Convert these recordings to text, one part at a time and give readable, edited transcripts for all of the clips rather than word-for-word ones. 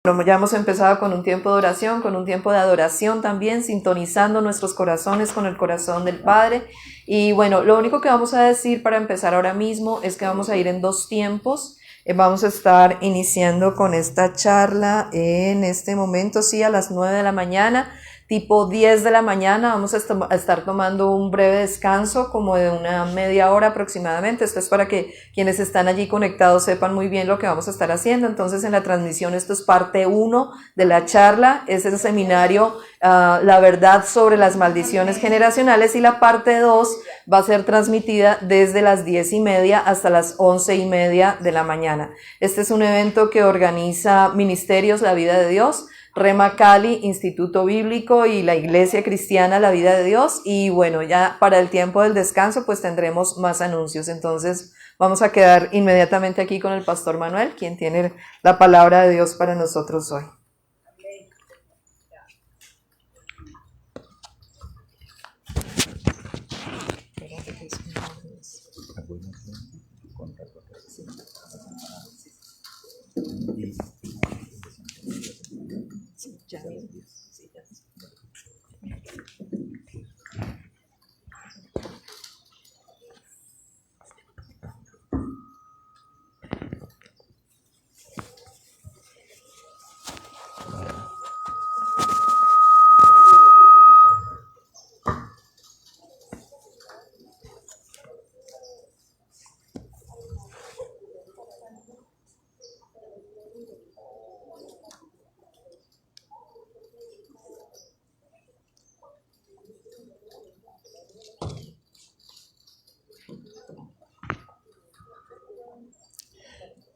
Bueno, ya hemos empezado con un tiempo de oración, con un tiempo de adoración también, sintonizando nuestros corazones con el corazón del Padre. Y bueno, lo único que vamos a decir para empezar ahora mismo es que vamos a ir en dos tiempos. Vamos a estar iniciando con esta charla en este momento, sí, a las 9 de la mañana. Tipo 10 de la mañana vamos a estar tomando un breve descanso como de una media hora aproximadamente. Esto es para que quienes están allí conectados sepan muy bien lo que vamos a estar haciendo. Entonces en la transmisión esto es parte 1 de la charla, es el seminario La verdad sobre las maldiciones generacionales, y la parte 2 va a ser transmitida desde las 10:30 hasta las 11:30 de la mañana. Este es un evento que organiza Ministerios La Vida de Dios, Rema Cali, Instituto Bíblico y la Iglesia Cristiana La Vida de Dios. Y bueno, ya para el tiempo del descanso pues tendremos más anuncios. Entonces vamos a quedar inmediatamente aquí con el Pastor Manuel, quien tiene la palabra de Dios para nosotros hoy.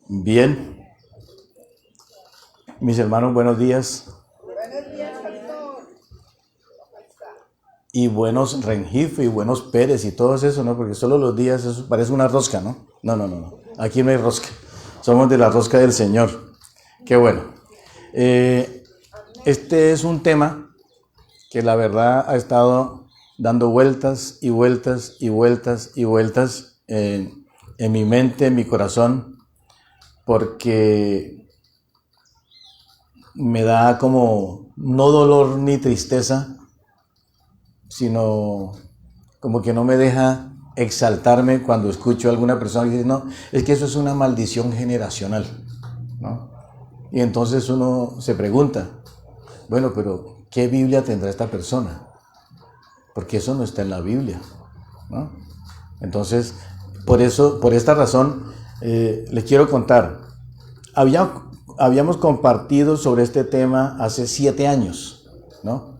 Bien, mis hermanos, buenos días. Buenos días, pastor. Y buenos Rengifo y buenos Pérez y todo eso, ¿no? Porque solo los días eso parece una rosca, ¿no? No. Aquí no hay rosca. Somos de la rosca del Señor. Qué bueno. Este es un tema que la verdad ha estado dando vueltas y vueltas y vueltas y vueltas en mi mente, en mi corazón, porque me da como no dolor ni tristeza, sino como que no me deja exaltarme cuando escucho a alguna persona que dice, no, es que eso es una maldición generacional, ¿no? Y entonces uno se pregunta, bueno, pero ¿qué Biblia tendrá esta persona? Porque eso no está en la Biblia, ¿no? Entonces, por esta razón, les quiero contar. Habíamos compartido sobre este tema hace 7 años, ¿no?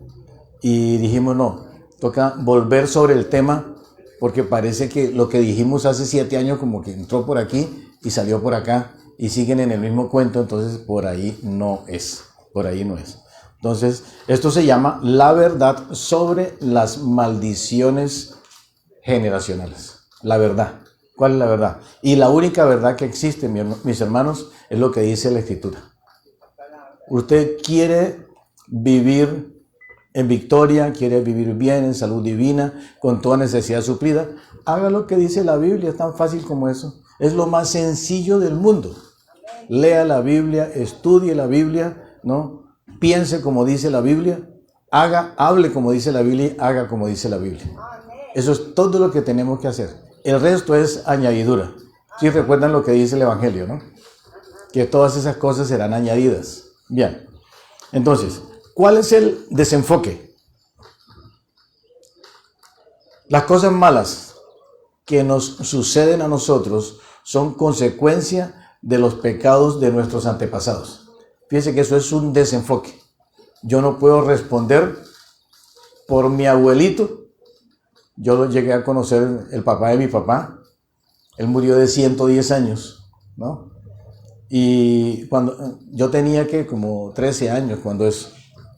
Y dijimos, no, toca volver sobre el tema, porque parece que lo que dijimos hace 7 años como que entró por aquí y salió por acá y siguen en el mismo cuento, entonces por ahí no es. Entonces, esto se llama la verdad sobre las maldiciones generacionales. La verdad. ¿Cuál es la verdad? Y la única verdad que existe, mis hermanos, es lo que dice la Escritura. Usted quiere vivir en victoria, quiere vivir bien, en salud divina, con toda necesidad suplida, haga lo que dice la Biblia, es tan fácil como eso. Es lo más sencillo del mundo. Lea la Biblia, estudie la Biblia, ¿no? Piense como dice la Biblia, hable como dice la Biblia, haga como dice la Biblia. Eso es todo lo que tenemos que hacer. El resto es añadidura. Si recuerdan lo que dice el Evangelio, ¿no? Que todas esas cosas serán añadidas. Bien. Entonces, ¿cuál es el desenfoque? Las cosas malas que nos suceden a nosotros son consecuencia de los pecados de nuestros antepasados. Fíjense que eso es un desenfoque. Yo no puedo responder por mi abuelito. Yo lo llegué a conocer, el papá de mi papá. Él murió de 110 años, ¿no? Y cuando yo tenía como 13 años cuando eso,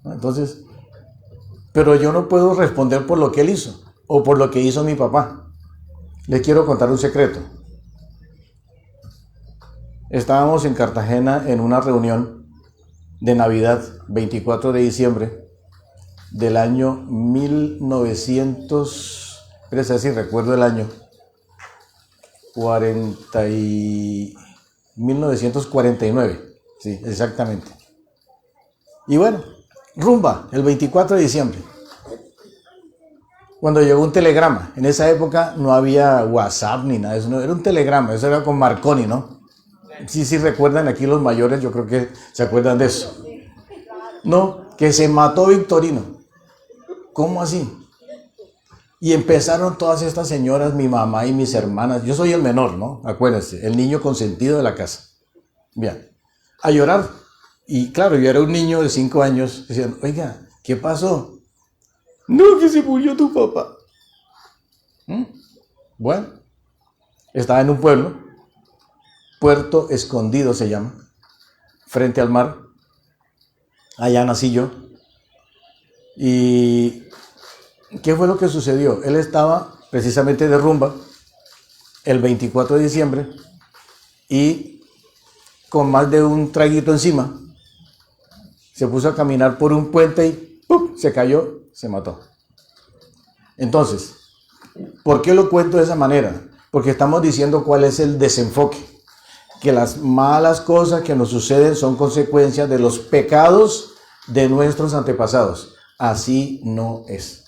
¿no? Entonces, pero yo no puedo responder por lo que él hizo o por lo que hizo mi papá. Les quiero contar un secreto. Estábamos en Cartagena en una reunión de Navidad, 24 de diciembre del año 1900, pero es así, recuerdo el año, 1949, sí, exactamente. Y bueno, rumba, el 24 de diciembre. Cuando llegó un telegrama, en esa época no había WhatsApp ni nada de eso, no, era un telegrama, eso era con Marconi, ¿no? Sí, recuerdan aquí los mayores, yo creo que se acuerdan de eso. No, que se mató Victorino. ¿Cómo así? Y empezaron todas estas señoras, mi mamá y mis hermanas, yo soy el menor, ¿no? Acuérdense, el niño consentido de la casa. Bien, a llorar. Y claro, yo era un niño de 5 años, decían, oiga, ¿qué pasó? No, que se murió tu papá. Bueno, estaba en un pueblo, Puerto Escondido se llama, frente al mar. Allá nací yo. ¿Y qué fue lo que sucedió? Él estaba precisamente de rumba el 24 de diciembre y con más de un traguito encima se puso a caminar por un puente y ¡pum!, se cayó, se mató. Entonces, ¿por qué lo cuento de esa manera? Porque estamos diciendo cuál es el desenfoque. Que las malas cosas que nos suceden son consecuencias de los pecados de nuestros antepasados. Así no es.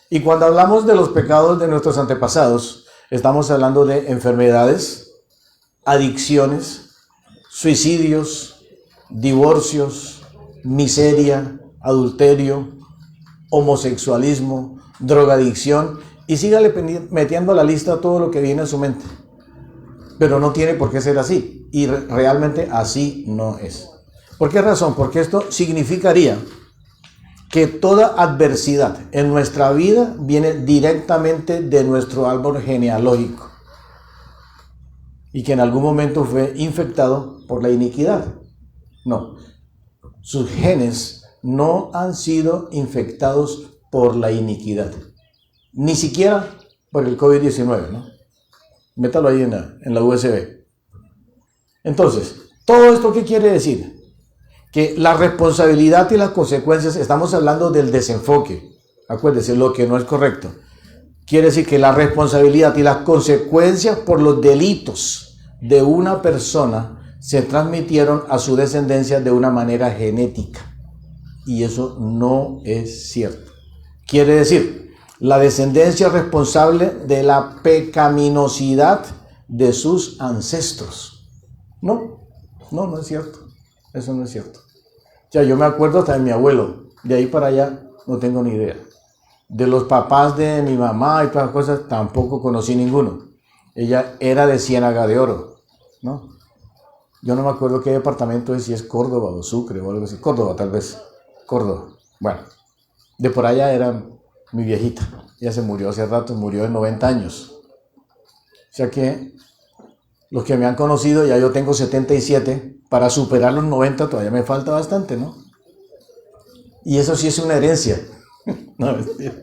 Y cuando hablamos de los pecados de nuestros antepasados, estamos hablando de enfermedades, adicciones, suicidios, divorcios, miseria, adulterio, homosexualismo, drogadicción, y sígale metiendo a la lista todo lo que viene a su mente. Pero no tiene por qué ser así, y realmente así no es. ¿Por qué razón? Porque esto significaría que toda adversidad en nuestra vida viene directamente de nuestro árbol genealógico y que en algún momento fue infectado por la iniquidad. No, sus genes no han sido infectados por la iniquidad, ni siquiera por el COVID-19, ¿no? Métalo ahí en la USB. Entonces, ¿todo esto qué quiere decir? Que la responsabilidad y las consecuencias, estamos hablando del desenfoque. Acuérdense, lo que no es correcto. Quiere decir que la responsabilidad y las consecuencias por los delitos de una persona se transmitieron a su descendencia de una manera genética. Y eso no es cierto. Quiere decir, la descendencia responsable de la pecaminosidad de sus ancestros. No es cierto. Eso no es cierto. O sea, yo me acuerdo hasta de mi abuelo. De ahí para allá no tengo ni idea. De los papás de mi mamá y todas las cosas tampoco conocí ninguno. Ella era de Ciénaga de Oro, ¿no? Yo no me acuerdo qué departamento es, si es Córdoba o Sucre o algo así. Córdoba, tal vez. Córdoba. Bueno, de por allá era mi viejita. Ella se murió hace rato, murió de 90 años. O sea que los que me han conocido, ya yo tengo 77, para superar los 90 todavía me falta bastante, ¿no? Y eso sí es una herencia. No, mentira.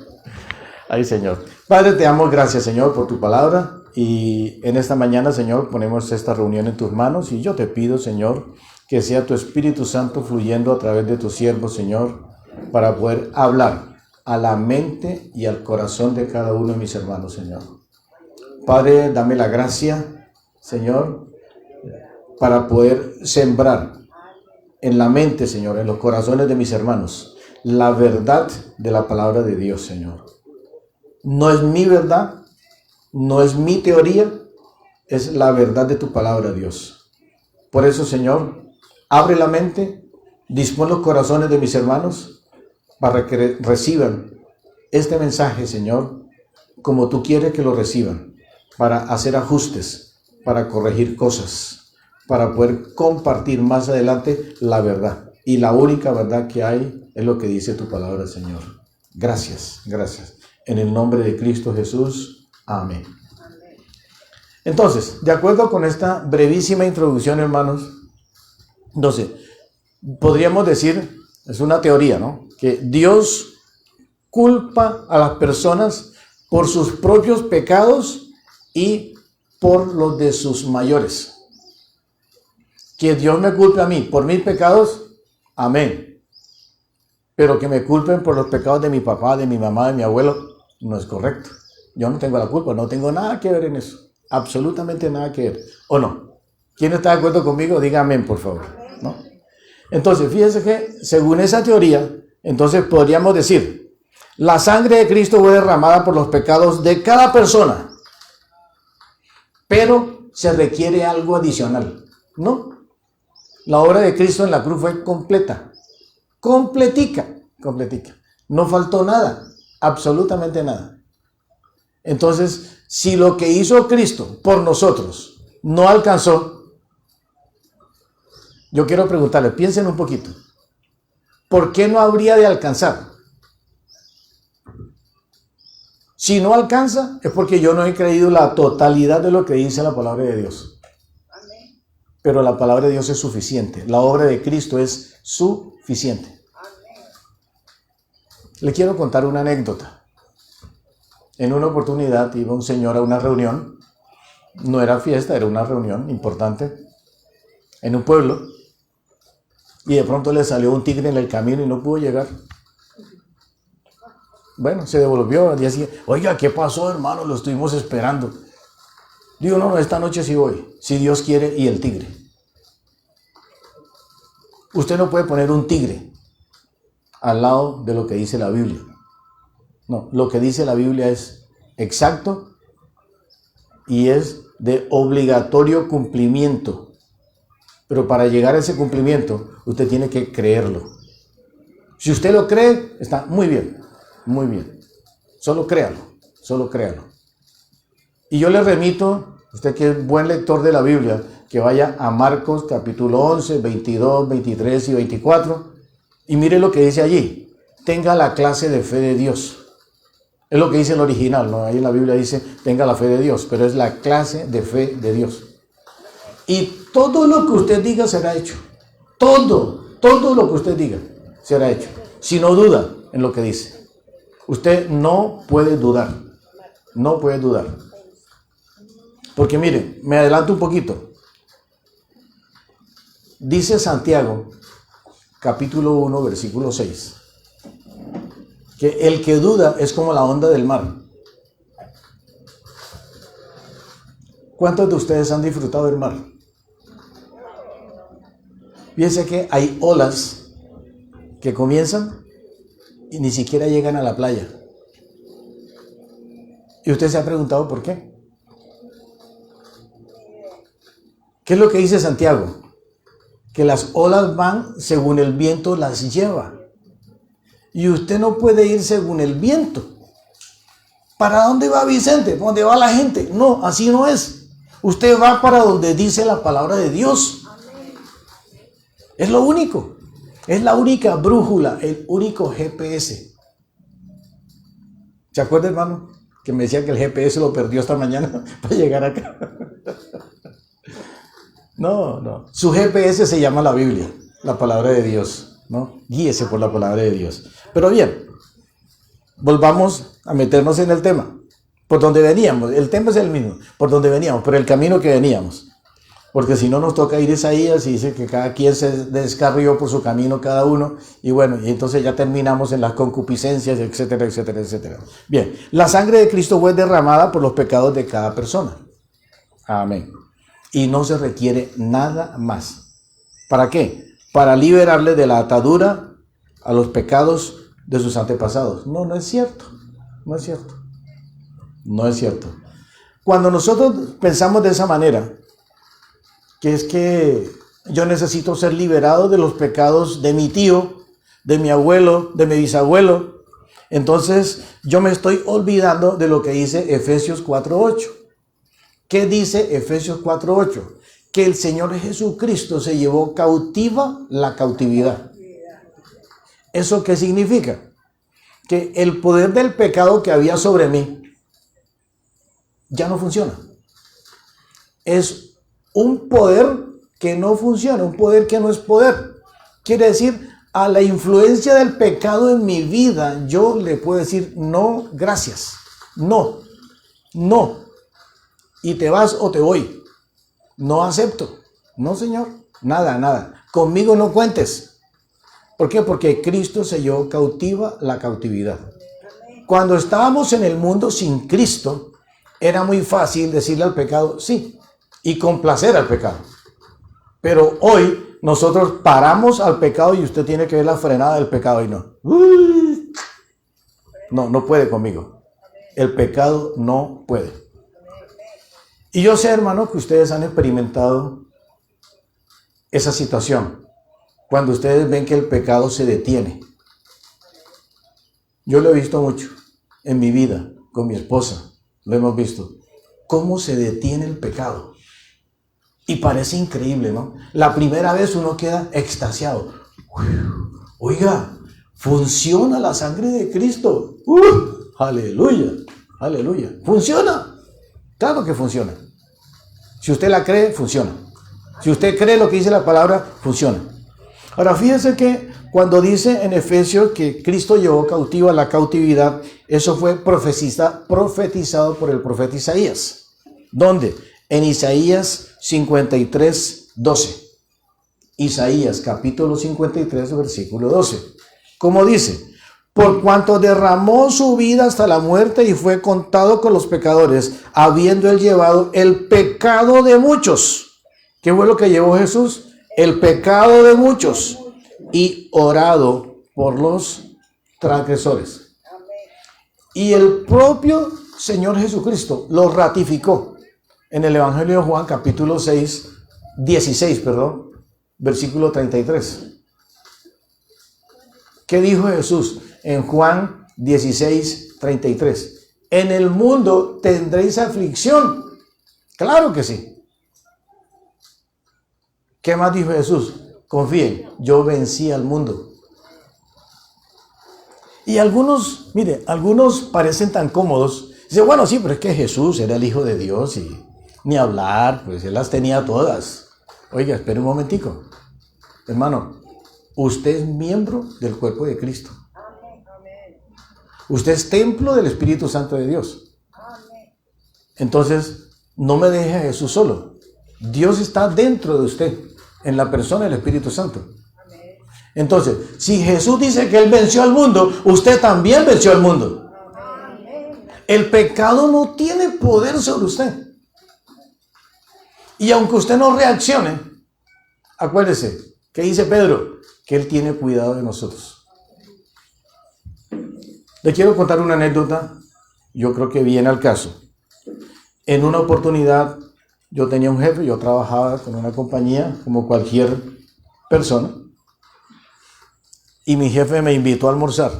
Ay, Señor. Padre, te damos gracias, Señor, por tu palabra. Y en esta mañana, Señor, ponemos esta reunión en tus manos. Y yo te pido, Señor, que sea tu Espíritu Santo fluyendo a través de tus siervos, Señor, para poder hablar a la mente y al corazón de cada uno de mis hermanos, Señor. Padre, dame la gracia, Señor, para poder sembrar en la mente, Señor, en los corazones de mis hermanos, la verdad de la palabra de Dios, Señor. No es mi verdad, no es mi teoría, es la verdad de tu palabra, Dios. Por eso, Señor, abre la mente, dispón los corazones de mis hermanos para que reciban este mensaje, Señor, como tú quieres que lo reciban, para hacer ajustes, para corregir cosas, para poder compartir más adelante la verdad. Y la única verdad que hay es lo que dice tu palabra, Señor. Gracias, gracias. En el nombre de Cristo Jesús. Amén. Entonces, de acuerdo con esta brevísima introducción, hermanos, entonces, podríamos decir, es una teoría, ¿no?, que Dios culpa a las personas por sus propios pecados y por los de sus mayores. Que Dios me culpe a mí por mis pecados, amén. Pero que me culpen por los pecados de mi papá, de mi mamá, de mi abuelo, no es correcto. Yo no tengo la culpa, no tengo nada que ver en eso. Absolutamente nada que ver. ¿O no? ¿Quién está de acuerdo conmigo? Diga amén, por favor. ¿No? Entonces, fíjense que según esa teoría, entonces podríamos decir, la sangre de Cristo fue derramada por los pecados de cada persona, pero se requiere algo adicional, ¿no? La obra de Cristo en la cruz fue completa, completica. No faltó nada, absolutamente nada. Entonces, si lo que hizo Cristo por nosotros no alcanzó, yo quiero preguntarles, piensen un poquito, ¿por qué no habría de alcanzar? Si no alcanza, es porque yo no he creído la totalidad de lo que dice la palabra de Dios. Pero la palabra de Dios es suficiente. La obra de Cristo es suficiente. Le quiero contar una anécdota. En una oportunidad iba un señor a una reunión. No era fiesta, era una reunión importante en un pueblo. Y de pronto le salió un tigre en el camino y no pudo llegar. Bueno, se devolvió al día siguiente. Oiga, ¿qué pasó, hermano? Lo estuvimos esperando. Digo, no, esta noche sí voy, si Dios quiere, y el tigre. Usted no puede poner un tigre al lado de lo que dice la Biblia. No, lo que dice la Biblia es exacto y es de obligatorio cumplimiento. Pero para llegar a ese cumplimiento, usted tiene que creerlo. Si usted lo cree, está muy bien, muy bien. Solo créalo, solo créalo. Y yo le remito, usted que es buen lector de la Biblia, que vaya a Marcos capítulo 11, 22, 23 y 24 y mire lo que dice allí. Tenga la clase de fe de Dios. Es lo que dice el original, ¿no? Ahí en la Biblia dice, tenga la fe de Dios, pero es la clase de fe de Dios. Y todo lo que usted diga será hecho. Todo lo que usted diga será hecho. Si no duda en lo que dice. Usted no puede dudar. No puede dudar. Porque mire, me adelanto un poquito. Dice Santiago, capítulo 1, versículo 6, que el que duda es como la onda del mar. ¿Cuántos de ustedes han disfrutado del mar? Fíjense que hay olas que comienzan y ni siquiera llegan a la playa. ¿Y usted se ha preguntado por qué? ¿Qué es lo que dice Santiago? Que las olas van según el viento las lleva. Y usted no puede ir según el viento. ¿Para dónde va Vicente? ¿Para dónde va la gente? No, así no es. Usted va para donde dice la palabra de Dios. Es lo único. Es la única brújula, el único GPS. ¿Se acuerda, hermano? Que me decía que el GPS lo perdió esta mañana para llegar acá. No. Su GPS se llama la Biblia, la palabra de Dios, ¿no? Guíese por la palabra de Dios. Pero bien, volvamos a meternos en el tema. Por donde veníamos, el tema es el mismo, por donde veníamos, por el camino que veníamos. Porque si no nos toca ir a Isaías y dice que cada quien se descarrió por su camino cada uno. Y bueno, y entonces ya terminamos en las concupiscencias, etcétera, etcétera, etcétera. Bien, la sangre de Cristo fue derramada por los pecados de cada persona. Amén. Y no se requiere nada más. ¿Para qué? Para liberarle de la atadura a los pecados de sus antepasados. No, no es cierto. No es cierto. No es cierto. Cuando nosotros pensamos de esa manera, que es que yo necesito ser liberado de los pecados de mi tío, de mi abuelo, de mi bisabuelo, entonces yo me estoy olvidando de lo que dice Efesios 4:8. ¿Qué dice Efesios 4:8? Que el Señor Jesucristo se llevó cautiva la cautividad. ¿Eso qué significa? Que el poder del pecado que había sobre mí ya no funciona. Es un poder que no funciona, un poder que no es poder. Quiere decir, a la influencia del pecado en mi vida, yo le puedo decir, no, gracias. No. Y te vas o te voy. No acepto. No, Señor. Nada. Conmigo no cuentes. ¿Por qué? Porque Cristo se llevó cautiva la cautividad. Cuando estábamos en el mundo sin Cristo, era muy fácil decirle al pecado, sí, y complacer al pecado. Pero hoy nosotros paramos al pecado y usted tiene que ver la frenada del pecado y no. No puede conmigo. El pecado no puede. Y yo sé, hermano, que ustedes han experimentado esa situación. Cuando ustedes ven que el pecado se detiene. Yo lo he visto mucho en mi vida, con mi esposa. Lo hemos visto. Cómo se detiene el pecado. Y parece increíble, ¿no? La primera vez uno queda extasiado. Oiga, funciona la sangre de Cristo. Aleluya, aleluya. ¿Funciona? Claro que funciona. Si usted la cree, funciona. Si usted cree lo que dice la palabra, funciona. Ahora, fíjense que cuando dice en Efesios que Cristo llevó cautiva la cautividad, eso fue profetizado por el profeta Isaías. ¿Dónde? En Isaías 53, 12. Isaías capítulo 53, versículo 12. ¿Cómo dice? Por cuanto derramó su vida hasta la muerte y fue contado con los pecadores, habiendo él llevado el pecado de muchos. ¿Qué fue lo que llevó Jesús? El pecado de muchos y orado por los transgresores. Y el propio Señor Jesucristo lo ratificó en el Evangelio de Juan capítulo 16, versículo 33. ¿Qué dijo Jesús en Juan 16, 33? En el mundo tendréis aflicción. Claro que sí. ¿Qué más dijo Jesús? Confíen, yo vencí al mundo. Y algunos parecen tan cómodos. Dicen, bueno, sí, pero es que Jesús era el Hijo de Dios y ni hablar, pues él las tenía todas. Oiga, espere un momentico. Hermano, usted es miembro del cuerpo de Cristo. Usted es templo del Espíritu Santo de Dios. Entonces, no me deje a Jesús solo. Dios está dentro de usted, en la persona del Espíritu Santo. Entonces, si Jesús dice que Él venció al mundo, usted también venció al mundo. El pecado no tiene poder sobre usted. Y aunque usted no reaccione, acuérdese, ¿qué dice Pedro? Que Él tiene cuidado de nosotros. Le quiero contar una anécdota, yo creo que viene al caso. En una oportunidad, yo tenía un jefe, yo trabajaba con una compañía como cualquier persona. Y mi jefe me invitó a almorzar.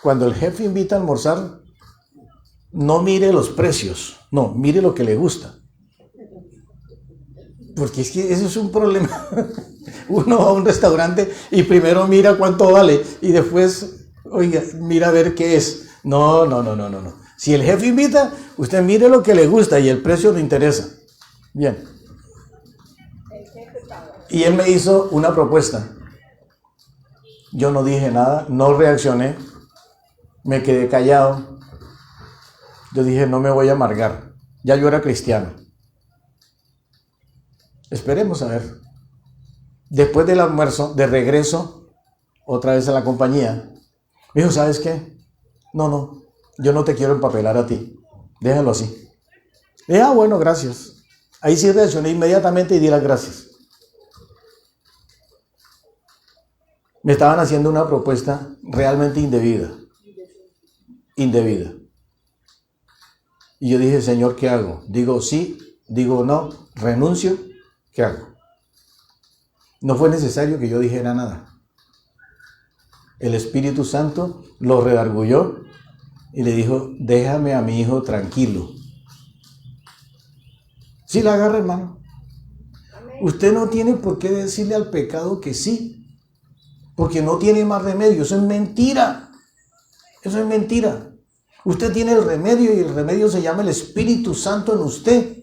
Cuando el jefe invita a almorzar, no mire los precios, no, mire lo que le gusta. Porque es que ese es un problema. Uno va a un restaurante y primero mira cuánto vale y después, oiga, mira a ver qué es. No. Si el jefe invita, usted mire lo que le gusta y el precio le interesa. Bien. Y él me hizo una propuesta. Yo no dije nada, no reaccioné, me quedé callado. Yo dije, no me voy a amargar. Ya yo era cristiano. Esperemos a ver. Después del almuerzo, de regreso, otra vez a la compañía, me dijo, ¿sabes qué? No, yo no te quiero empapelar a ti. Déjalo así. Le dije, bueno, gracias. Ahí sí reaccioné inmediatamente y di las gracias. Me estaban haciendo una propuesta realmente indebida. Indebida. Y yo dije, Señor, ¿qué hago? Digo sí, digo no, renuncio, ¿qué hago? No fue necesario que yo dijera nada. El Espíritu Santo lo redargulló y le dijo, déjame a mi hijo tranquilo. Sí la agarra, hermano. Usted no tiene por qué decirle al pecado que sí. Porque no tiene más remedio. Eso es mentira. Eso es mentira. Usted tiene el remedio y el remedio se llama el Espíritu Santo en usted,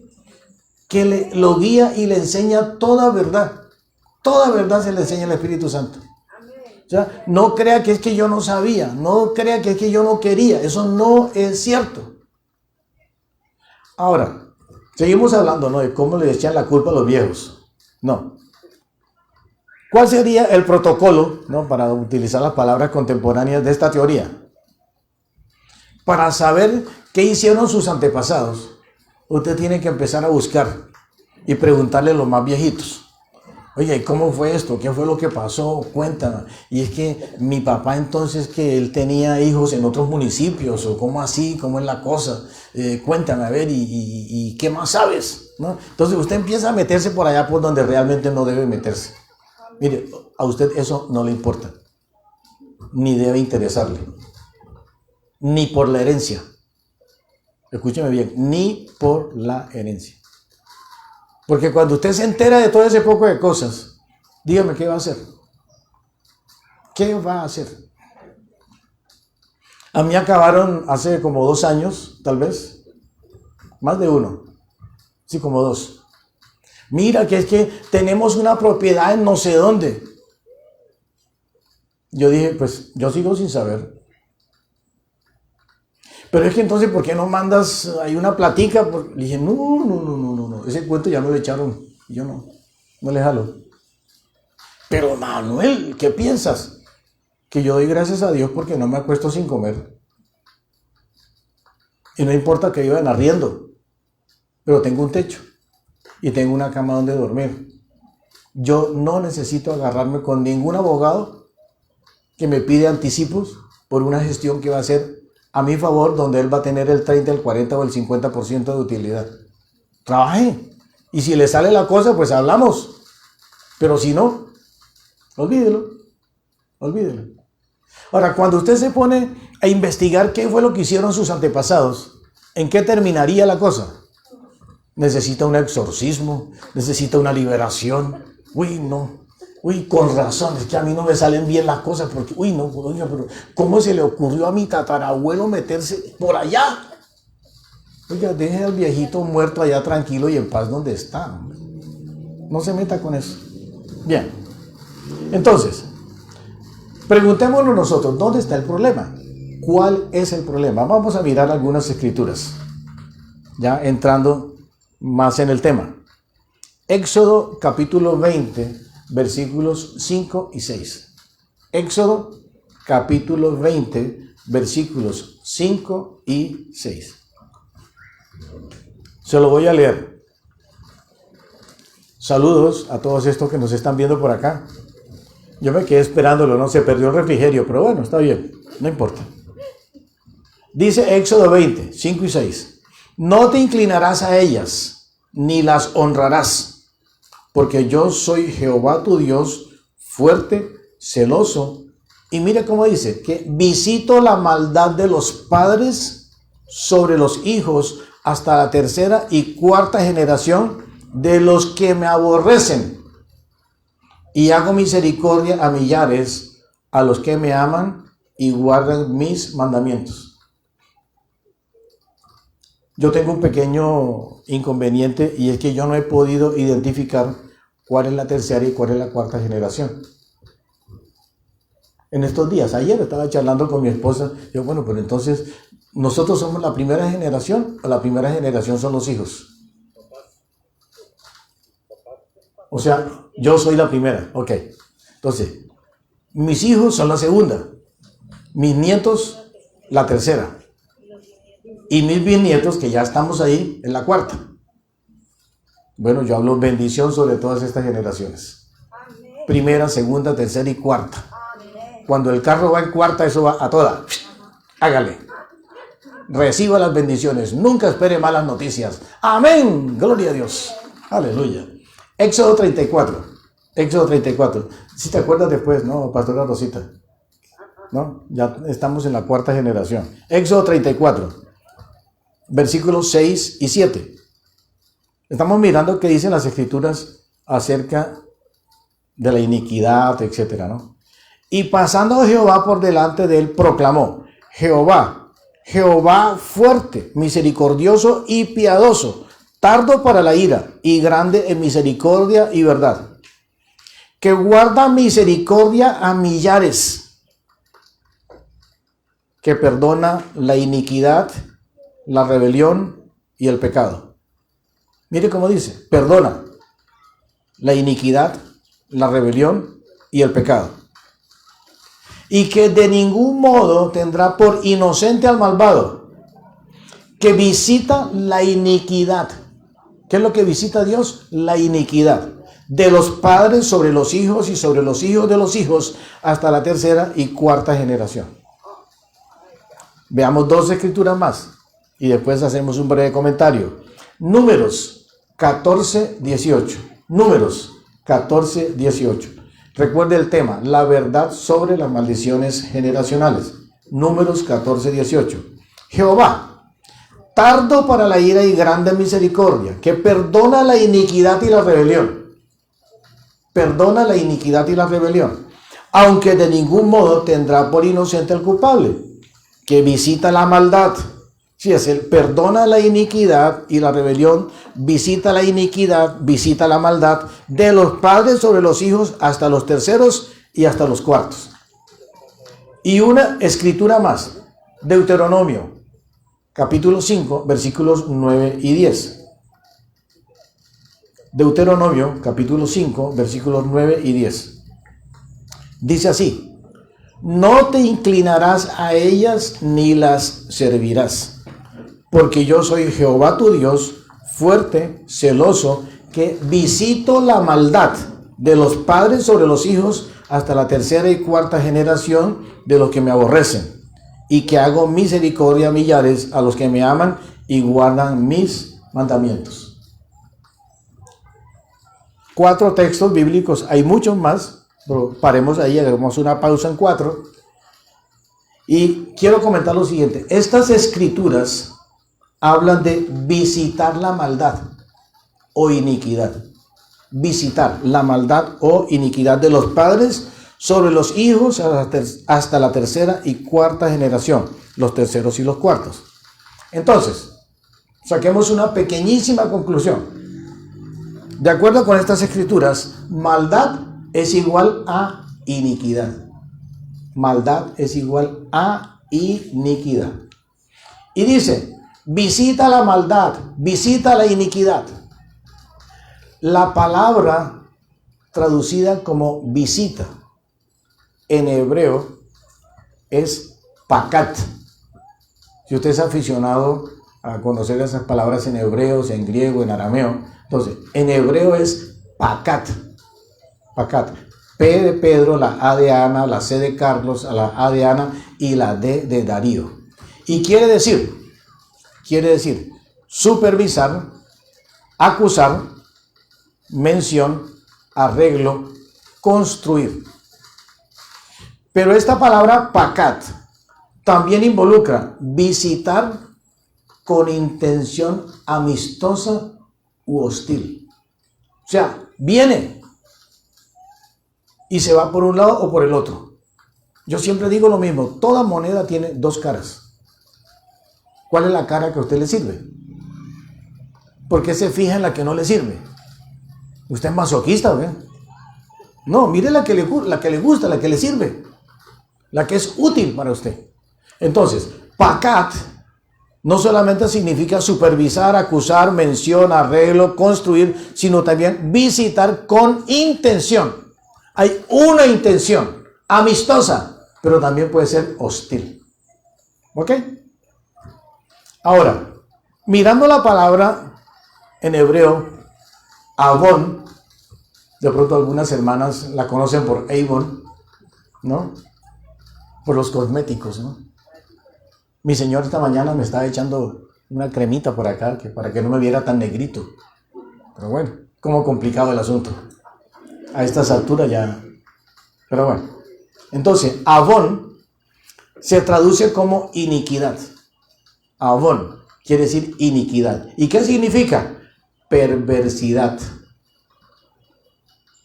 que lo guía y le enseña toda verdad. Toda verdad se le enseña el Espíritu Santo. O sea, no crea que es que yo no sabía, no crea que es que yo no quería. Eso no es cierto. Ahora, seguimos hablando, ¿no?, de cómo le echan la culpa a los viejos. No. ¿Cuál sería el protocolo, ¿no?, para utilizar las palabras contemporáneas de esta teoría? Para saber qué hicieron sus antepasados, usted tiene que empezar a buscar y preguntarle a los más viejitos. Oye, ¿y cómo fue esto? ¿Qué fue lo que pasó? Cuéntame. Y es que mi papá entonces que él tenía hijos en otros municipios, o cómo así, cómo es la cosa. Cuéntame, a ver, y ¿qué más sabes? ¿No? Entonces usted empieza a meterse por allá por donde realmente no debe meterse. Mire, a usted eso no le importa, ni debe interesarle, ni por la herencia. Escúcheme bien, ni por la herencia. Porque cuando usted se entera de todo ese poco de cosas, dígame, ¿qué va a hacer? ¿Qué va a hacer? A mí acabaron hace como 2 años, tal vez, más de 1, sí, como 2. Mira, que es que tenemos una propiedad en no sé dónde. Yo dije, pues yo sigo sin saber. Pero es que entonces, ¿por qué no mandas ahí una platica? Le dije, no. Ese cuento ya me lo echaron. Y yo no le jalo. Pero Manuel, ¿qué piensas? Que yo doy gracias a Dios porque no me acuesto sin comer. Y no importa que viva en arriendo. Pero tengo un techo. Y tengo una cama donde dormir. Yo no necesito agarrarme con ningún abogado que me pide anticipos por una gestión que va a ser a mi favor, donde él va a tener el 30, el 40 o el 50% de utilidad. Trabaje. Y si le sale la cosa, pues hablamos. Pero si no, olvídelo. Ahora, cuando usted se pone a investigar qué fue lo que hicieron sus antepasados, ¿en qué terminaría la cosa? Necesita un exorcismo, necesita una liberación. Con razón, es que a mí no me salen bien las cosas porque, oiga, pero ¿cómo se le ocurrió a mi tatarabuelo meterse por allá? Oiga, deje al viejito muerto allá tranquilo y en paz donde está. No se meta con eso. Bien, entonces, preguntémonos nosotros, ¿dónde está el problema? ¿Cuál es el problema? Vamos a mirar algunas escrituras, ya entrando más en el tema. Éxodo capítulo 20, versículos 5 y 6. Éxodo capítulo 20, versículos 5 y 6. Se lo voy a leer. Saludos a todos estos que nos están viendo por acá. Yo me quedé esperándolo, no se perdió el refrigerio, pero bueno, está bien, no importa. Dice Éxodo 20, 5 y 6. No te inclinarás a ellas, ni las honrarás, porque yo soy Jehová tu Dios, fuerte, celoso. Y mira cómo dice, que visito la maldad de los padres sobre los hijos hasta la 3ª y 4ª generación de los que me aborrecen. Y hago misericordia a millares, a los que me aman y guardan mis mandamientos. Yo tengo un pequeño inconveniente y es que yo no he podido identificar cuál es la 3ª y cuál es la 4ª generación. En estos días, ayer estaba charlando con mi esposa, yo, bueno, pero entonces, ¿nosotros somos la primera generación o la primera generación son los hijos? O sea, yo soy la primera, ok. Entonces, mis hijos son la segunda, mis nietos la 3ª. Y mis bisnietos, que ya estamos ahí, en la 4ª. Bueno, yo hablo bendición sobre todas estas generaciones. Primera, segunda, 3ª y 4ª. Cuando el carro va en 4ª, eso va a toda. Hágale. Reciba las bendiciones. Nunca espere malas noticias. Amén. Gloria a Dios. Aleluya. Éxodo 34. Éxodo 34. Si te acuerdas después, ¿no, Pastora Rosita? ¿No? Ya estamos en la 4ª generación. Éxodo 34. Versículos 6 y 7. Estamos mirando qué dicen las escrituras acerca de la iniquidad, etcétera, ¿no? Y pasando Jehová por delante de él, proclamó: Jehová fuerte, misericordioso y piadoso, tardo para la ira y grande en misericordia y verdad, que guarda misericordia a millares, que perdona la iniquidad, la rebelión y el pecado. Mire cómo dice, perdona la iniquidad, la rebelión y el pecado. Y que de ningún modo tendrá por inocente al malvado, que visita la iniquidad. ¿Qué es lo que visita Dios? La iniquidad. de los padres sobre los hijos y sobre los hijos de los hijos hasta la tercera y cuarta generación. Veamos dos escrituras más y después hacemos un breve comentario. Números 14, 18. Números 14, 18. Recuerde el tema, la verdad sobre las maldiciones generacionales. Números 14, 18. Jehová, tardo para la ira y grande misericordia, que perdona la iniquidad y la rebelión. Perdona la iniquidad y la rebelión, aunque de ningún modo tendrá por inocente al culpable, que visita la maldad. Si es él, perdona la iniquidad y la rebelión, visita la iniquidad, visita la maldad de los padres sobre los hijos hasta los terceros y hasta los cuartos. Y una escritura más, Deuteronomio, capítulo 5, versículos 9 y 10. Deuteronomio, capítulo 5, versículos 9 y 10. Dice así: no te inclinarás a ellas ni las servirás, porque yo soy Jehová tu Dios, fuerte, celoso, que visito la maldad de los padres sobre los hijos hasta la tercera y cuarta generación de los que me aborrecen, y que hago misericordia a millares a los que me aman y guardan mis mandamientos. 4 textos bíblicos, hay muchos más, pero paremos ahí, hagamos una pausa en 4. Y quiero comentar lo siguiente: estas escrituras hablan de visitar la maldad o iniquidad. Visitar la maldad o iniquidad de los padres sobre los hijos hasta la tercera y cuarta generación, los terceros y los cuartos. Entonces, saquemos una pequeñísima conclusión. De acuerdo con estas escrituras, maldad es igual a iniquidad. Maldad es igual a iniquidad. Y dice, visita la maldad, visita la iniquidad. La palabra traducida como visita en hebreo es pakat. Si usted es aficionado a conocer esas palabras en hebreo, en griego, en arameo, entonces en hebreo es pakat. Pakat. P de Pedro, la A de Ana, la C de Carlos, la A de Ana y la D de Darío. Y quiere decir supervisar, acusar, mención, arreglo, construir. Pero esta palabra pakat también involucra visitar con intención amistosa u hostil. O sea, viene y se va por un lado o por el otro. Yo siempre digo lo mismo, toda moneda tiene dos caras. ¿Cuál es la cara que a usted le sirve? ¿Por qué se fija en la que no le sirve? ¿Usted es masoquista o qué? No, mire la que le gusta, la que le sirve, la que es útil para usted. Entonces, pakat no solamente significa supervisar, acusar, mención, arreglo, construir, sino también visitar con intención. Hay una intención amistosa, pero también puede ser hostil. ¿Ok? Ahora, mirando la palabra en hebreo, Avon, de pronto algunas hermanas la conocen por Avon, ¿no? Por los cosméticos, ¿no? Mi señor esta mañana me estaba echando una cremita por acá, para que no me viera tan negrito. Pero bueno, como complicado el asunto. A estas alturas ya. Pero bueno. Entonces, Avon se traduce como iniquidad. Avon quiere decir iniquidad. ¿Y qué significa? Perversidad.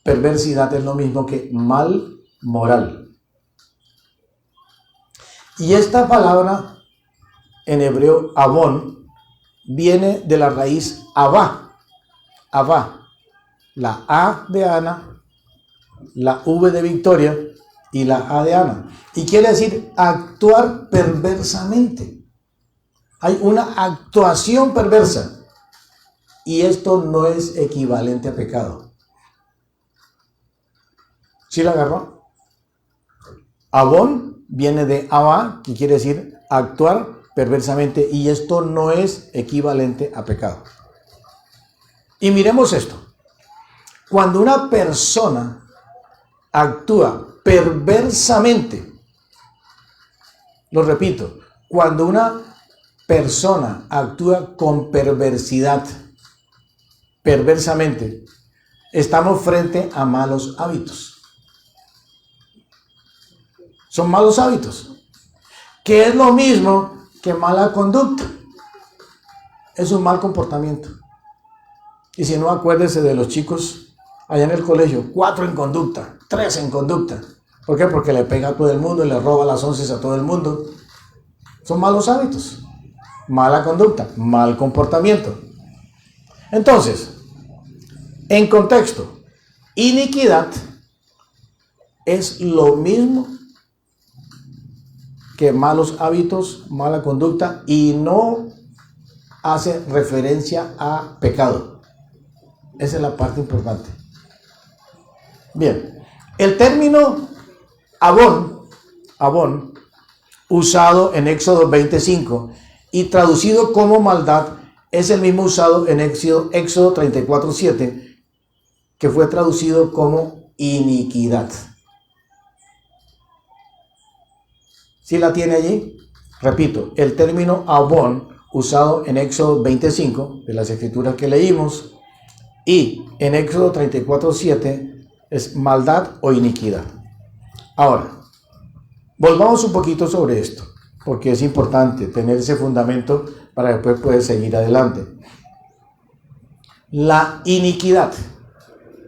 Perversidad es lo mismo que mal moral. Y esta palabra en hebreo, Avon, viene de la raíz Abá. Abá. La A de Ana, la V de Victoria y la A de Ana. Y quiere decir actuar perversamente. Hay una actuación perversa. Y esto no es equivalente a pecado. ¿Sí lo agarró? Avon viene de Abá, que quiere decir actuar perversamente. Y esto no es equivalente a pecado. Y miremos esto. Cuando una persona actúa perversamente, lo repito, cuando una persona actúa con perversidad, perversamente, estamos frente a malos hábitos. Son malos hábitos, que es lo mismo que mala conducta. Es un mal comportamiento. Y si no, acuérdese de los chicos allá en el colegio, 4 en conducta, 3 en conducta. ¿Por qué? Porque le pega a todo el mundo y le roba las onces a todo el mundo. Son malos hábitos, mala conducta, mal comportamiento. Entonces, en contexto, iniquidad es lo mismo que malos hábitos, mala conducta, y no hace referencia a pecado. Esa es la parte importante. Bien, el término abón, usado en Éxodo 25 y traducido como maldad, es el mismo usado en Éxodo 34:7, que fue traducido como iniquidad. ¿Sí la tiene allí? Repito, el término abón, usado en Éxodo 25, de las escrituras que leímos, y en Éxodo 34:7, es maldad o iniquidad. Ahora, volvamos un poquito sobre esto, porque es importante tener ese fundamento para después poder seguir adelante. La iniquidad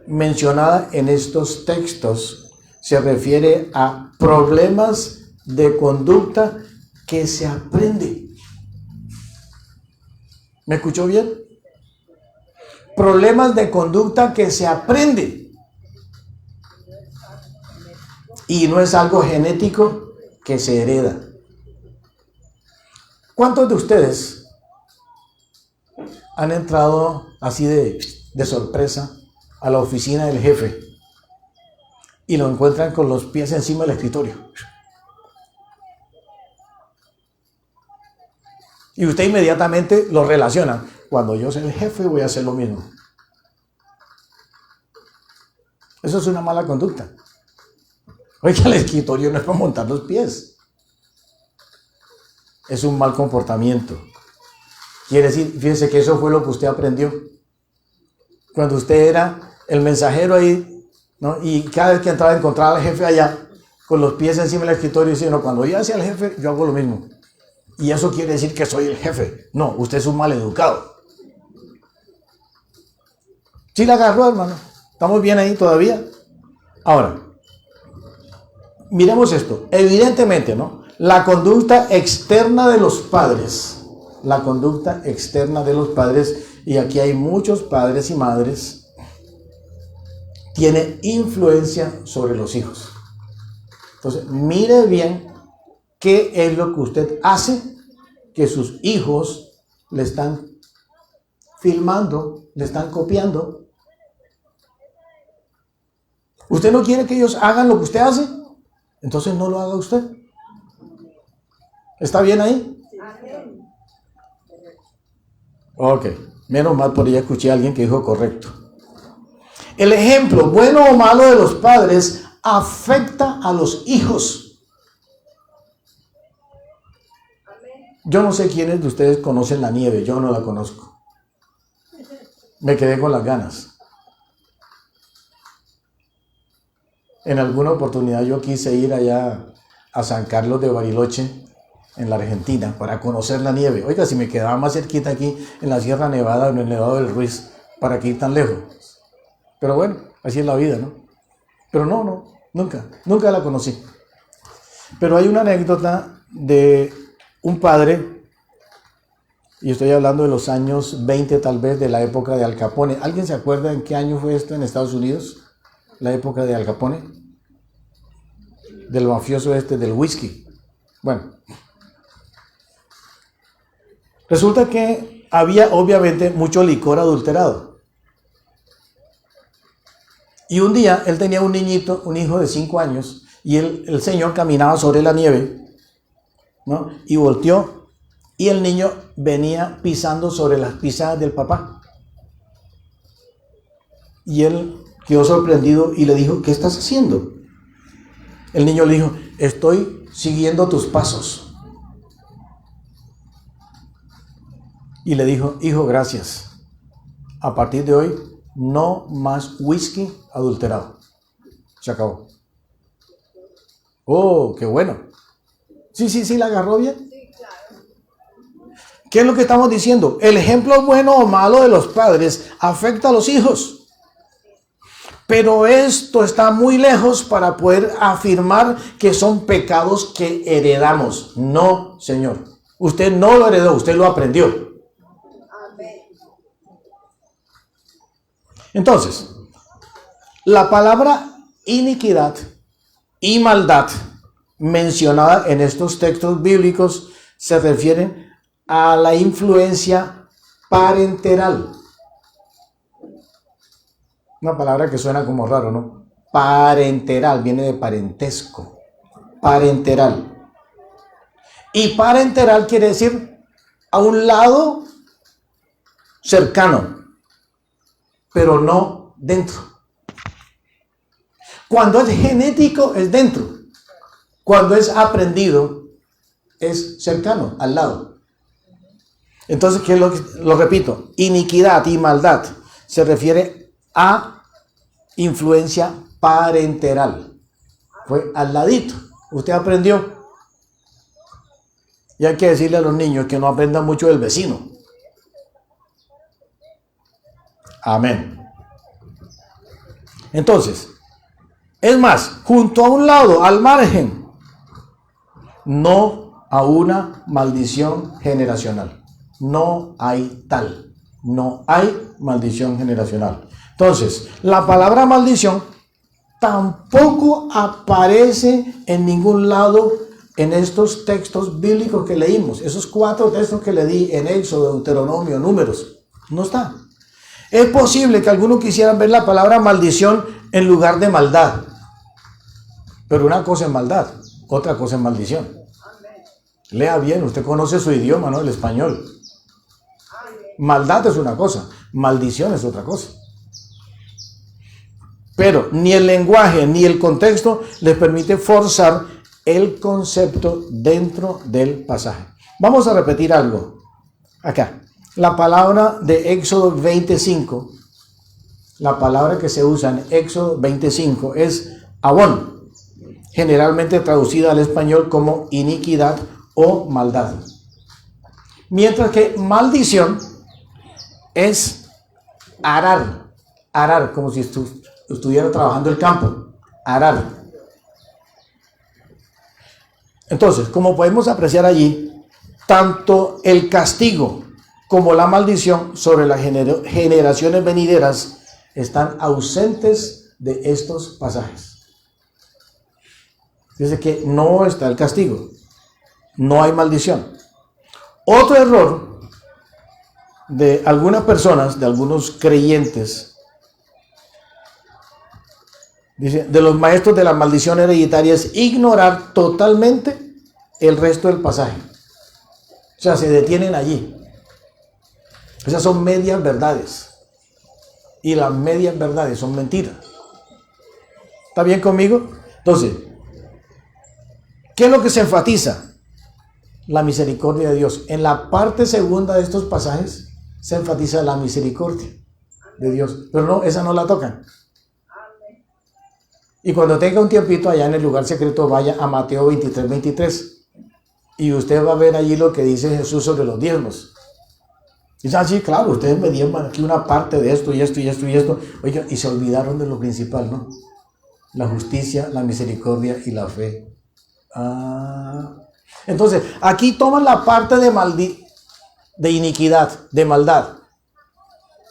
mencionada en estos textos se refiere a problemas de conducta que se aprende. ¿Me escuchó bien? Problemas de conducta que se aprende. Y no es algo genético que se hereda. ¿Cuántos de ustedes han entrado así de sorpresa a la oficina del jefe y lo encuentran con los pies encima del escritorio? Y usted inmediatamente lo relaciona. Cuando yo sea el jefe voy a hacer lo mismo. Eso es una mala conducta. Oiga, el escritorio no es para montar los pies. Es un mal comportamiento. Quiere decir, fíjese que eso fue lo que usted aprendió. Cuando usted era el mensajero ahí, ¿no? Y cada vez que entraba a encontrar al jefe allá, con los pies encima del escritorio, diciendo, cuando yo hacía el jefe, yo hago lo mismo. Y eso quiere decir que soy el jefe. No, usted es un mal educado. ¿Sí la agarró, hermano? ¿Estamos bien ahí todavía? Ahora, miremos esto. Evidentemente, ¿no? La conducta externa de los padres. La conducta externa de los padres, y aquí hay muchos padres y madres, tiene influencia sobre los hijos. Entonces, mire bien qué es lo que usted hace que sus hijos le están filmando, le están copiando. ¿Usted no quiere que ellos hagan lo que usted hace? Entonces no lo haga usted. ¿Está bien ahí? Ok, menos mal, por ahí escuché a alguien que dijo correcto. El ejemplo, bueno o malo, de los padres afecta a los hijos. Yo no sé quiénes de ustedes conocen la nieve, yo no la conozco. Me quedé con las ganas. En alguna oportunidad yo quise ir allá a San Carlos de Bariloche, en la Argentina, para conocer la nieve. Oiga, si me quedaba más cerquita aquí, en la Sierra Nevada, en el Nevado del Ruiz, ¿para qué ir tan lejos? Pero bueno, así es la vida, ¿no? Pero no, nunca la conocí. Pero hay una anécdota de un padre, y estoy hablando de los años 20 tal vez, de la época de Al Capone. ¿Alguien se acuerda en qué año fue esto en Estados Unidos? La época de Al Capone, del mafioso del whisky. Bueno, resulta que había obviamente mucho licor adulterado. Y un día él tenía un niñito, un hijo de 5 años, y el señor caminaba sobre la nieve, ¿no? Y volteó, y el niño venía pisando sobre las pisadas del papá. Y él quedó sorprendido y le dijo, ¿qué estás haciendo? El niño le dijo, estoy siguiendo tus pasos. Y le dijo, hijo, gracias. A partir de hoy, no más whisky adulterado. Se acabó. Oh, qué bueno. Sí, ¿la agarró bien? ¿Qué es lo que estamos diciendo? El ejemplo bueno o malo de los padres afecta a los hijos. Pero esto está muy lejos para poder afirmar que son pecados que heredamos. No, Señor. Usted no lo heredó, usted lo aprendió. Entonces, la palabra iniquidad y maldad mencionada en estos textos bíblicos se refieren a la influencia parenteral. Una palabra que suena como raro, ¿no? Parenteral, viene de parentesco. Parenteral. Y parenteral quiere decir a un lado cercano, pero no dentro. Cuando es genético, es dentro. Cuando es aprendido, es cercano, al lado. Entonces, ¿qué es lo repito? Iniquidad y maldad se refiere a influencia parenteral. Fue al ladito. Usted aprendió. Y hay que decirle a los niños que no aprendan mucho del vecino. Amén. Entonces, es más, junto a un lado, al margen, no a una maldición generacional. No hay tal. No hay maldición generacional. Entonces, la palabra maldición tampoco aparece en ningún lado en estos textos bíblicos que leímos. Esos 4 textos que le di en Éxodo, Deuteronomio, Números. No está. Es posible que algunos quisieran ver la palabra maldición en lugar de maldad. Pero una cosa es maldad, otra cosa es maldición. Lea bien, usted conoce su idioma, ¿no? El español. Maldad es una cosa, maldición es otra cosa. Pero ni el lenguaje ni el contexto les permite forzar el concepto dentro del pasaje. Vamos a repetir algo acá. La palabra de Éxodo 25, la palabra que se usa en Éxodo 25 es abón, generalmente traducida al español como iniquidad o maldad. Mientras que maldición es arar, como si estuviera trabajando el campo, arar. Entonces, como podemos apreciar allí, tanto el castigo como la maldición sobre las generaciones venideras están ausentes de estos pasajes. Dice que no está el castigo, no hay maldición. Otro error de algunas personas, de algunos creyentes, dice, de los maestros de la maldición hereditaria es ignorar totalmente el resto del pasaje. O sea, se detienen allí. Esas son medias verdades. Y las medias verdades son mentiras. ¿Está bien conmigo? Entonces, ¿qué es lo que se enfatiza? La misericordia de Dios. En la parte segunda de estos pasajes se enfatiza la misericordia de Dios. Pero no, esa no la tocan. Y cuando tenga un tiempito allá en el lugar secreto, vaya a Mateo 23. Y usted va a ver allí lo que dice Jesús sobre los diezmos. Dice, sí, claro, ustedes me dieron aquí una parte de esto y esto y esto y esto. Oiga, y se olvidaron de lo principal, ¿no? La justicia, la misericordia y la fe. Entonces, aquí toman la parte de iniquidad, de maldad.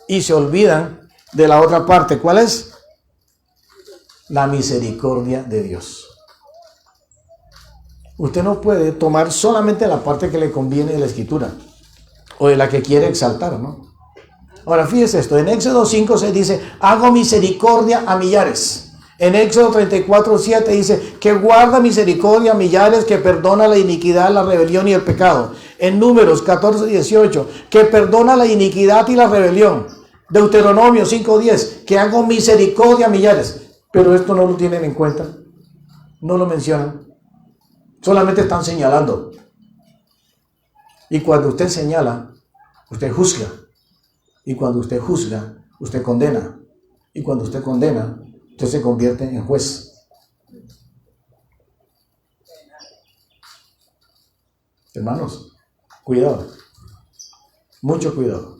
Y se olvidan de la otra parte. ¿Cuál es? La misericordia de Dios. Usted no puede tomar solamente la parte que le conviene de la Escritura o de la que quiere exaltar, ¿no? Ahora, fíjese esto. En Éxodo 5:6 dice, hago misericordia a millares. En Éxodo 34:7 dice, que guarda misericordia a millares, que perdona la iniquidad, la rebelión y el pecado. En Números 14:18, que perdona la iniquidad y la rebelión. Deuteronomio 5:10, que hago misericordia a millares. Pero esto no lo tienen en cuenta, no lo mencionan, solamente están señalando. Y cuando usted señala, usted juzga. Y cuando usted juzga, usted condena. Y cuando usted condena, usted se convierte en juez. Hermanos, cuidado. Mucho cuidado.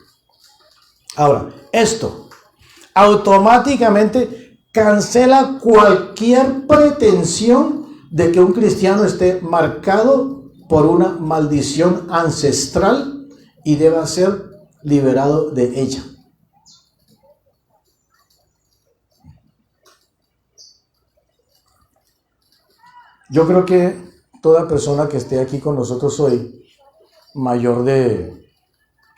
Ahora, esto automáticamente cancela cualquier pretensión de que un cristiano esté marcado por una maldición ancestral y deba ser liberado de ella. Yo creo que toda persona que esté aquí con nosotros hoy, mayor de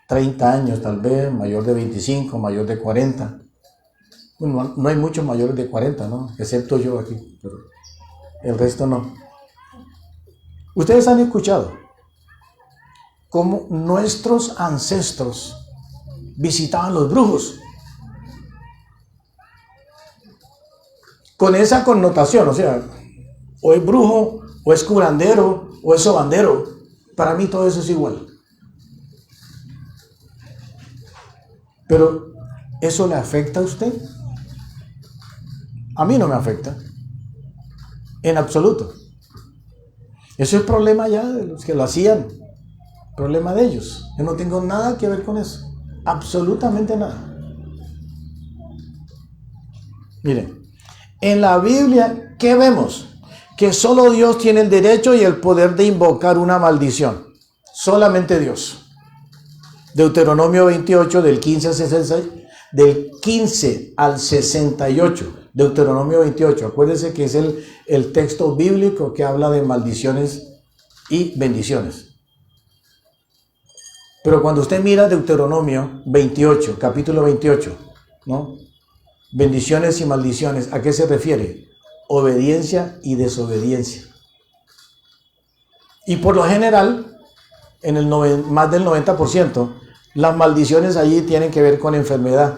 30 años tal vez, mayor de 25, mayor de 40, bueno, no hay muchos mayores de 40, ¿no? Excepto yo aquí, pero el resto no. Ustedes han escuchado cómo nuestros ancestros visitaban los brujos. Con esa connotación, o sea, o es brujo, o es curandero, o es sobandero. Para mí todo eso es igual. Pero, ¿eso le afecta a usted? A mí no me afecta. En absoluto. Eso es problema ya de los que lo hacían. Problema de ellos. Yo no tengo nada que ver con eso. Absolutamente nada. Miren, en la Biblia, ¿qué vemos? Que solo Dios tiene el derecho y el poder de invocar una maldición. Solamente Dios. Deuteronomio 28, del 15 al 68. Deuteronomio 28. Acuérdense que es el texto bíblico que habla de maldiciones y bendiciones. Pero cuando usted mira Deuteronomio 28, capítulo 28, ¿no? Bendiciones y maldiciones, ¿a qué se refiere? Obediencia y desobediencia. Y por lo general, más del 90%, las maldiciones allí tienen que ver con enfermedad.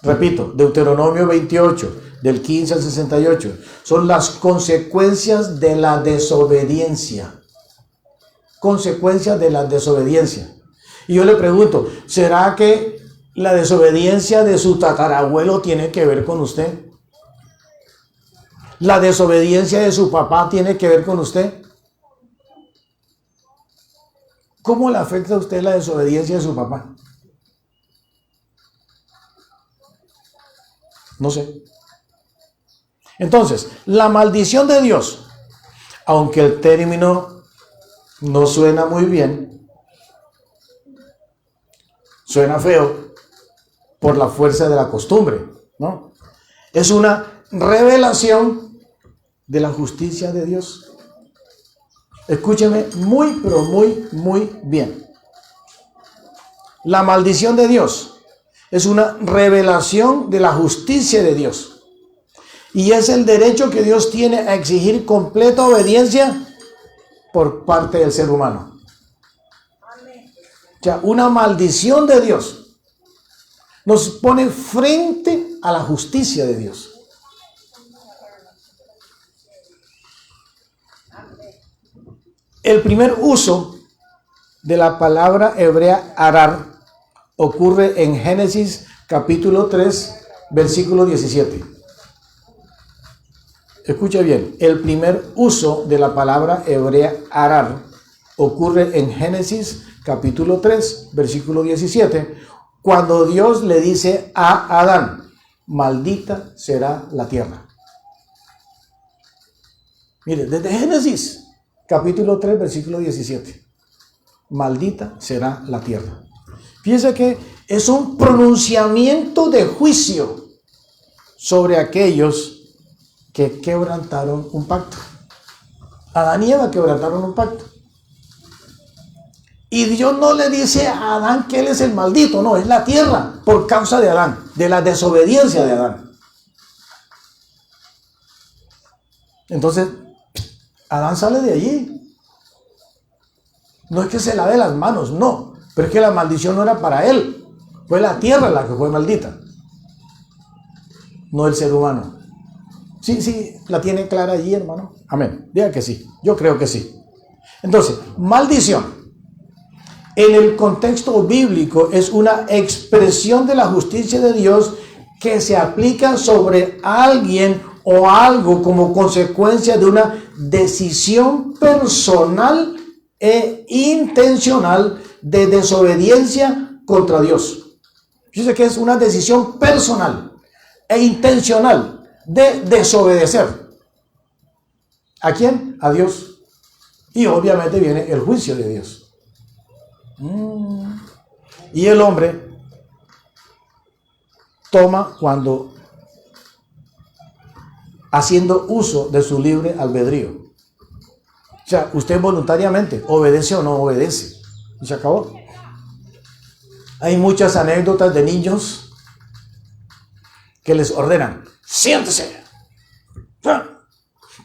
Repito, Deuteronomio 28, del 15 al 68, son las consecuencias de la desobediencia. Consecuencias de la desobediencia. Y yo le pregunto, ¿será que la desobediencia de su tatarabuelo tiene que ver con usted? ¿La desobediencia de su papá tiene que ver con usted? ¿Cómo le afecta a usted la desobediencia de su papá? No sé. Entonces, la maldición de Dios, aunque el término no suena muy bien, suena feo por la fuerza de la costumbre, ¿no? Es una revelación de la justicia de Dios. Escúcheme muy, pero muy, muy bien. La maldición de Dios es una revelación de la justicia de Dios. Y es el derecho que Dios tiene a exigir completa obediencia por parte del ser humano. O sea, una maldición de Dios nos pone frente a la justicia de Dios. El primer uso de la palabra hebrea arar ocurre en Génesis capítulo 3, versículo 17. Escuche bien, el primer uso de la palabra hebrea arar ocurre en Génesis capítulo 3, versículo 17, cuando Dios le dice a Adán, maldita será la tierra. Mire, desde Génesis capítulo 3, versículo 17. Maldita será la tierra. Fíjense que es un pronunciamiento de juicio sobre aquellos que quebrantaron un pacto. Adán y Eva quebrantaron un pacto. Y Dios no le dice a Adán que él es el maldito, no, es la tierra por causa de Adán, de la desobediencia de Adán. Entonces, Adán sale de allí. No es que se lave las manos, no. Pero es que la maldición no era para él. Fue la tierra la que fue maldita, no el ser humano. Sí, la tiene clara allí, hermano. Amén. Diga que sí. Yo creo que sí. Entonces, maldición, en el contexto bíblico, es una expresión de la justicia de Dios que se aplica sobre alguien o algo como consecuencia de una decisión personal e intencional de desobediencia contra Dios. Yo sé que es una decisión personal e intencional de desobedecer. ¿A quién? A Dios. Y obviamente viene el juicio de Dios. Y el hombre toma cuando haciendo uso de su libre albedrío. O sea, usted voluntariamente obedece o no obedece. Y se acabó. Hay muchas anécdotas de niños que les ordenan: siéntese.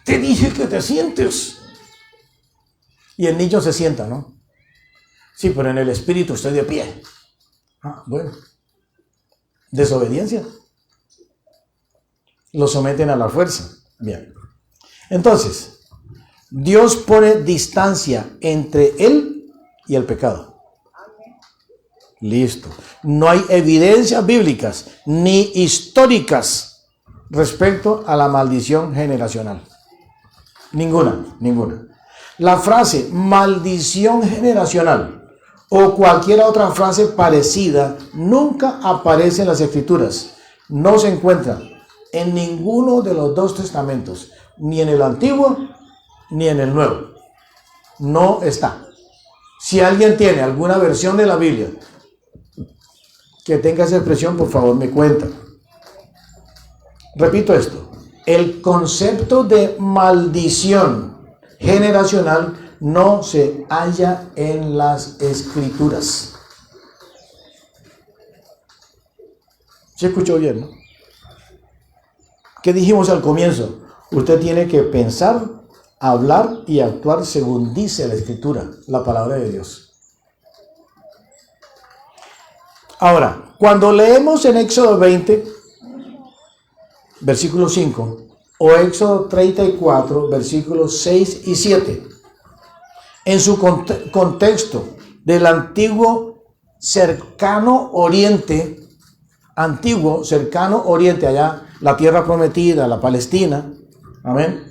Te dije que te sientes. Y el niño se sienta, ¿no? Sí, pero en el espíritu estoy de pie. Bueno. Desobediencia. Lo someten a la fuerza. Bien. Entonces, Dios pone distancia entre él y el pecado. Listo. No hay evidencias bíblicas ni históricas respecto a la maldición generacional. Ninguna. La frase maldición generacional o cualquier otra frase parecida nunca aparece en las Escrituras. No se encuentra en ninguno de los dos testamentos, ni en el Antiguo ni en el Nuevo. No está. Si alguien tiene alguna versión de la Biblia que tenga esa expresión, por favor me cuenta. Repito esto: el concepto de maldición generacional no se halla en las Escrituras. ¿Se escuchó bien, no? ¿Qué dijimos al comienzo? Usted tiene que pensar, hablar y actuar según dice la Escritura, la palabra de Dios. Ahora, cuando leemos en Éxodo 20, versículo 5, o Éxodo 34, versículos 6 y 7, en su contexto del antiguo cercano oriente, allá la tierra prometida, la Palestina, amén,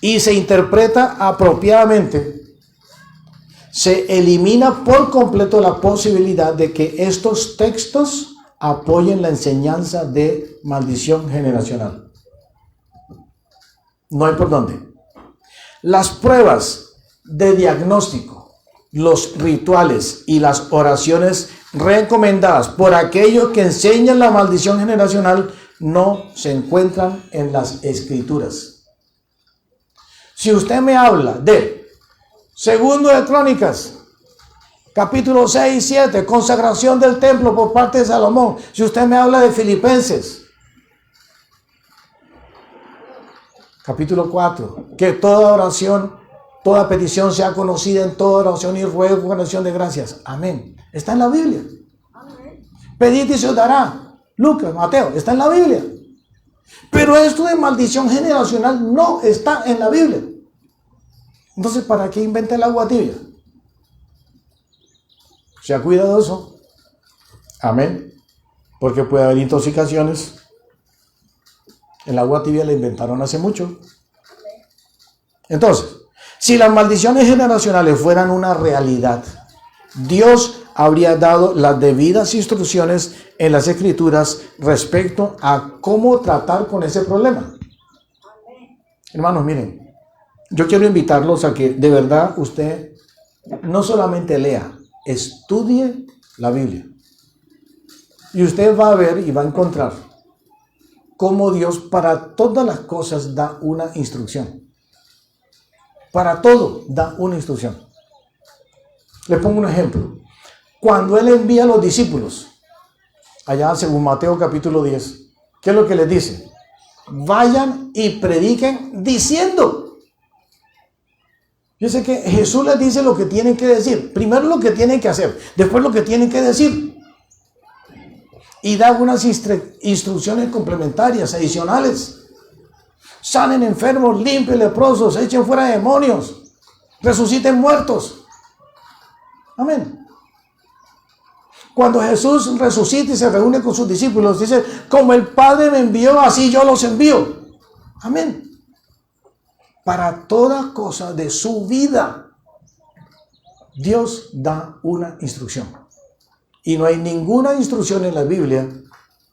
y se interpreta apropiadamente, se elimina por completo la posibilidad de que estos textos apoyen la enseñanza de maldición generacional. No hay por dónde. Las pruebas de diagnóstico, los rituales y las oraciones recomendadas por aquellos que enseñan la maldición generacional no se encuentran en las Escrituras. Si usted me habla de Segundo de Crónicas, capítulo 6 y 7, consagración del templo por parte de Salomón. Si usted me habla de Filipenses, capítulo 4, que toda oración, toda petición sea conocida en toda oración y ruego con acción de gracias. Amén. Está en la Biblia. Amén. Pedid y se os dará. Lucas, Mateo, está en la Biblia. Pero esto de maldición generacional no está en la Biblia. Entonces, ¿para qué inventa el agua tibia? Sea cuidadoso. Amén. Porque puede haber intoxicaciones. El agua tibia la inventaron hace mucho. Entonces, si las maldiciones generacionales fueran una realidad, Dios habría dado las debidas instrucciones en las Escrituras respecto a cómo tratar con ese problema. Hermanos, miren, yo quiero invitarlos a que de verdad usted no solamente lea, estudie la Biblia. Y usted va a ver y va a encontrar cómo Dios para todas las cosas da una instrucción. Para todo da una instrucción. Les pongo un ejemplo. Cuando Él envía a los discípulos, allá según Mateo capítulo 10, ¿qué es lo que les dice? Vayan y prediquen diciendo. Yo sé que Jesús les dice lo que tienen que decir. Primero lo que tienen que hacer, después lo que tienen que decir. y da unas instrucciones complementarias, adicionales. Sanen enfermos, limpien leprosos, echen fuera demonios, resuciten muertos. Amén. Cuando Jesús resucita y se reúne con sus discípulos, dice, como el Padre me envió, así yo los envío. Amén. Para toda cosa de su vida, Dios da una instrucción. Y no hay ninguna instrucción en la Biblia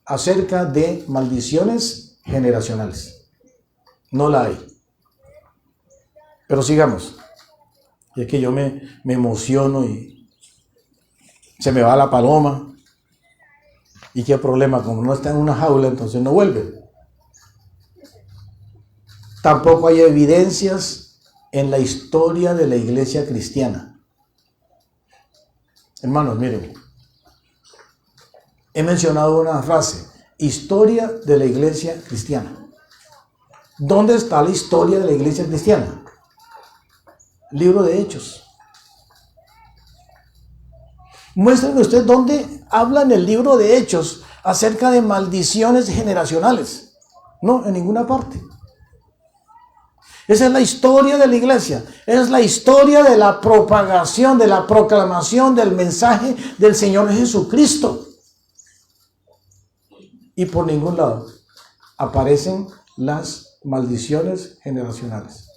acerca de maldiciones generacionales. No la hay. Pero sigamos. Y es que yo me emociono y se me va la paloma. ¿Y qué problema? Como no está en una jaula, entonces no vuelve. Tampoco hay evidencias en la historia de la iglesia cristiana. Hermanos, miren. He mencionado una frase. Historia de la iglesia cristiana. ¿Dónde está la historia de la iglesia cristiana? Libro de Hechos. Muéstrenme usted dónde habla en el libro de Hechos acerca de maldiciones generacionales. No, en ninguna parte. Esa es la historia de la iglesia. Es la historia de la propagación, de la proclamación del mensaje del Señor Jesucristo. Y por ningún lado aparecen las maldiciones generacionales.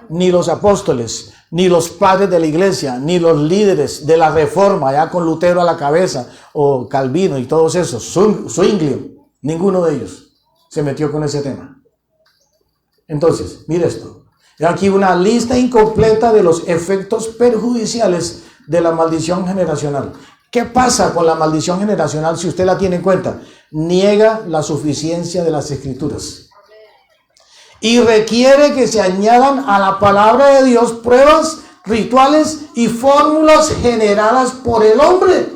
Ni los apóstoles, ni los padres de la iglesia, ni los líderes de la reforma, ya con Lutero a la cabeza, o Calvino y todos esos, Zwinglio, ninguno de ellos se metió con ese tema. Entonces, mire esto. Hay aquí una lista incompleta de los efectos perjudiciales de la maldición generacional. ¿Qué pasa con la maldición generacional si usted la tiene en cuenta? Niega la suficiencia de las Escrituras. Y requiere que se añadan a la palabra de Dios pruebas, rituales y fórmulas generadas por el hombre.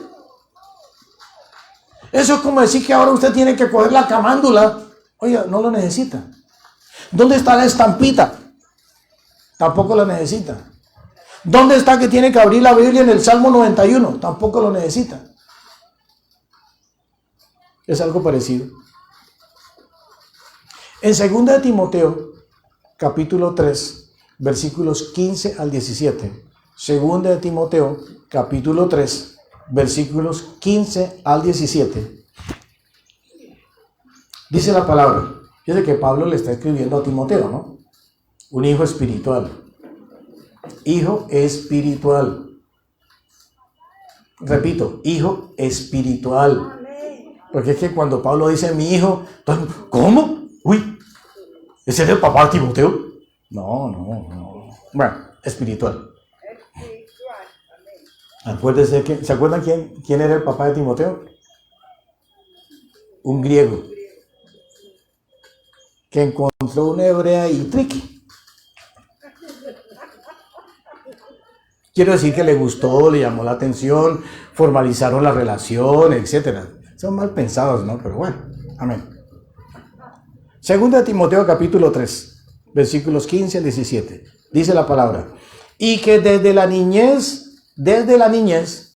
Eso es como decir que ahora usted tiene que coger la camándula. Oiga, no lo necesita. ¿Dónde está la estampita? Tampoco la necesita. ¿Dónde está que tiene que abrir la Biblia en el Salmo 91? Tampoco lo necesita. Es algo parecido. En 2 de Timoteo, capítulo 3, versículos 15 al 17. 2 de Timoteo, capítulo 3, versículos 15 al 17. Dice la palabra. Fíjate que Pablo le está escribiendo a Timoteo, ¿no? Un hijo espiritual. Hijo espiritual. Repito, hijo espiritual. Porque es que cuando Pablo dice mi hijo, ¿cómo? Uy, ¿ese es el papá de Timoteo? No. Bueno, espiritual. Acuérdense que, ¿se acuerdan quién era el papá de Timoteo? Un griego que encontró una hebrea y triqui. Quiero decir que le gustó, le llamó la atención, formalizaron la relación, etc. Son mal pensados, ¿no? Pero bueno, amén. 2 de Timoteo capítulo 3, versículos 15 al 17. Dice la palabra. Y que desde la niñez